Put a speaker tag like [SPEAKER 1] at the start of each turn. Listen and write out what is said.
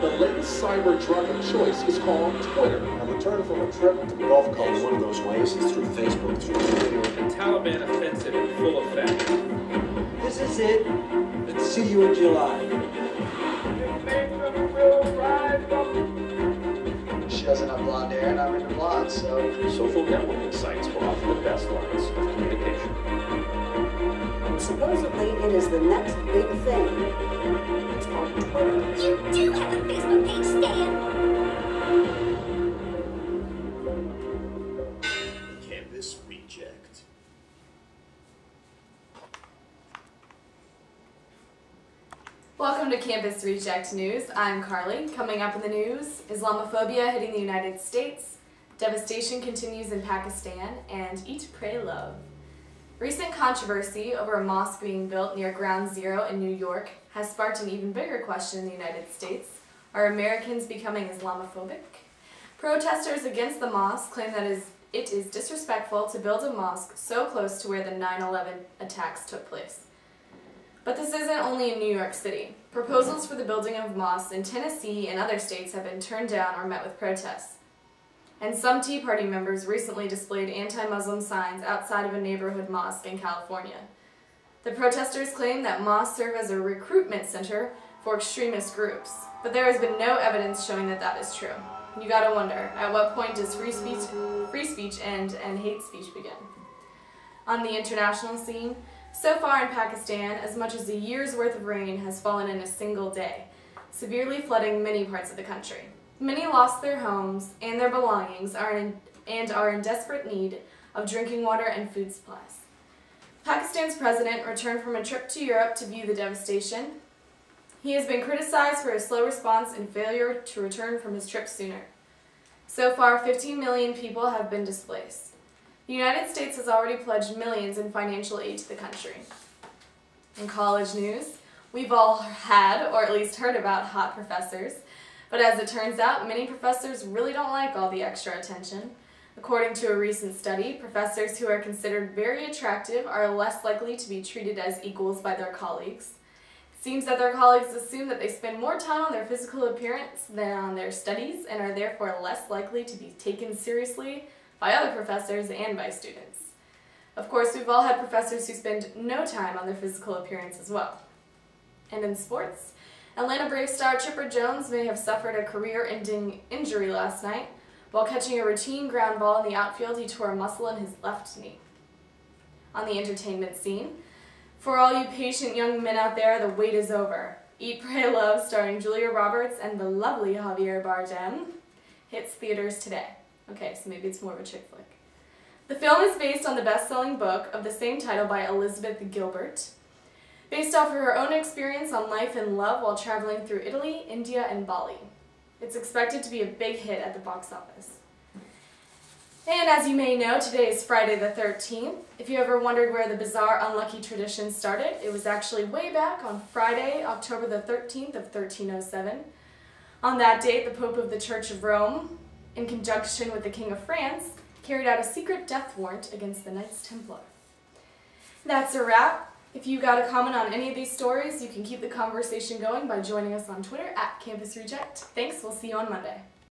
[SPEAKER 1] The latest cyber drug of choice is called Twitter.
[SPEAKER 2] I returned from a trip to the Gulf Coast. One of those ways is through Facebook, through Twitter.
[SPEAKER 3] The Taliban offensive in full effect.
[SPEAKER 4] This is it. Let's see you in July.
[SPEAKER 5] She doesn't have blonde hair and I'm into blonde, so...
[SPEAKER 3] Social networking sites will offer the best lines of communication.
[SPEAKER 6] Supposedly, it is the next big thing. It's called Twitter.
[SPEAKER 7] You do have a Facebook page, Stan!
[SPEAKER 2] Campus Reject.
[SPEAKER 8] Welcome to Campus Reject News. I'm Carly. Coming up in the news, Islamophobia hitting the United States, devastation continues in Pakistan, and Eat, Pray, Love. Recent controversy over a mosque being built near Ground Zero in New York has sparked an even bigger question in the United States. Are Americans becoming Islamophobic? Protesters against the mosque claim that it is disrespectful to build a mosque so close to where the 9/11 attacks took place. But this isn't only in New York City. Proposals for the building of mosques in Tennessee and other states have been turned down or met with protests. And some Tea Party members recently displayed anti-Muslim signs outside of a neighborhood mosque in California. The protesters claim that mosques serve as a recruitment center for extremist groups, but there has been no evidence showing that that is true. You gotta wonder, at what point does free speech end and hate speech begin? On the international scene, so far in Pakistan, as much as a year's worth of rain has fallen in a single day, severely flooding many parts of the country. Many lost their homes and their belongings are in desperate need of drinking water and food supplies. Pakistan's president returned from a trip to Europe to view the devastation. He has been criticized for his slow response and failure to return from his trip sooner. So far, 15 million people have been displaced. The United States has already pledged millions in financial aid to the country. In college news, we've all had, or at least heard about, hot professors. But as it turns out, many professors really don't like all the extra attention. According to a recent study, professors who are considered very attractive are less likely to be treated as equals by their colleagues. It seems that their colleagues assume that they spend more time on their physical appearance than on their studies and are therefore less likely to be taken seriously by other professors and by students. Of course, we've all had professors who spend no time on their physical appearance as well. And in sports, Atlanta Braves star Chipper Jones may have suffered a career-ending injury last night. While catching a routine ground ball in the outfield, he tore a muscle in his left knee. On the entertainment scene, for all you patient young men out there, the wait is over. Eat, Pray, Love, starring Julia Roberts and the lovely Javier Bardem, hits theaters today. Okay, so maybe it's more of a chick flick. The film is based on the best-selling book of the same title by Elizabeth Gilbert, based off of her own experience on life and love while traveling through Italy, India, and Bali. It's expected to be a big hit at the box office. And as you may know, today is Friday the 13th. If you ever wondered where the bizarre, unlucky tradition started, it was actually way back on Friday, October the 13th of 1307. On that date, the Pope of the Church of Rome, in conjunction with the King of France, carried out a secret death warrant against the Knights Templar. That's a wrap. If you got a comment on any of these stories, you can keep the conversation going by joining us on Twitter @CampusReject. Thanks, we'll see you on Monday.